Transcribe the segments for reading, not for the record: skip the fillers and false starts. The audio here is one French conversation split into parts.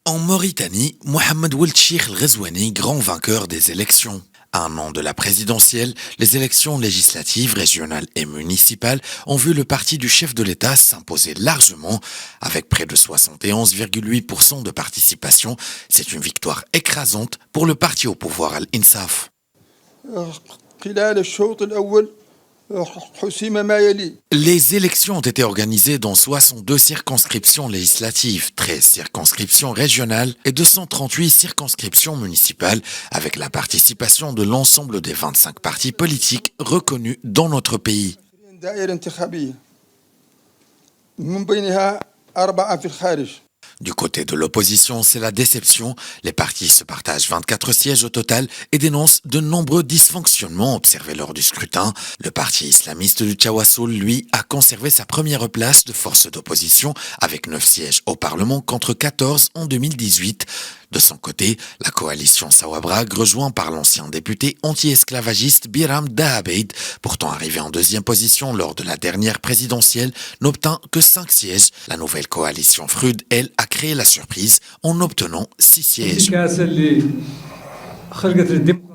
En Mauritanie, Mohamed Ould Cheikh El Ghazouani, grand vainqueur des élections. À un an de la présidentielle, les élections législatives, régionales et municipales ont vu le parti du chef de l'État s'imposer largement, avec près de 71,8% de participation. C'est une victoire écrasante pour le parti au pouvoir Al-Insaf. خلال الشوط الأول حسم ما يلي. Les élections ont été organisées dans 62 circonscriptions législatives, 13 circonscriptions régionales et 238 circonscriptions municipales, avec la participation de l'ensemble des 25 partis politiques reconnus dans notre pays. دائرة انتخابية من بينها 4 في الخارج. Du côté de l'opposition, c'est la déception. Les partis se partagent 24 sièges au total et dénoncent de nombreux dysfonctionnements observés lors du scrutin. Le parti islamiste du Tchawassoul, lui, a conservé sa première place de force d'opposition avec 9 sièges au Parlement contre 14 en 2018. De son côté, la coalition Sawabrag, rejoint par l'ancien député anti-esclavagiste Biram Dahabeid, pourtant arrivé en deuxième position lors de la dernière présidentielle, n'obtint que 5 sièges. La nouvelle coalition Frud, elle, a créé la surprise en obtenant 6 sièges.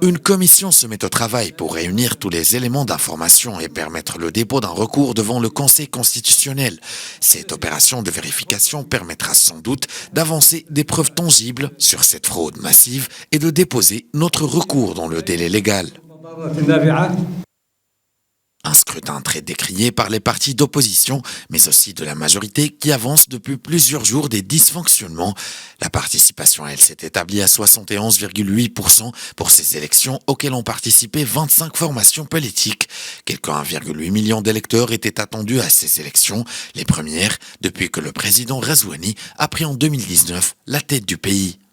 Une commission se met au travail pour réunir tous les éléments d'information et permettre le dépôt d'un recours devant le Conseil constitutionnel. Cette opération de vérification permettra sans doute d'avancer des preuves tangibles sur cette fraude massive et de déposer notre recours dans le délai légal. Un scrutin très décrié par les partis d'opposition, mais aussi de la majorité qui avance depuis plusieurs jours des dysfonctionnements. La participation, elle, s'est établie à 71,8% pour ces élections auxquelles ont participé 25 formations politiques. Quelques 1,8 million d'électeurs étaient attendus à ces élections, les premières depuis que le président Ghazouani a pris en 2019 la tête du pays.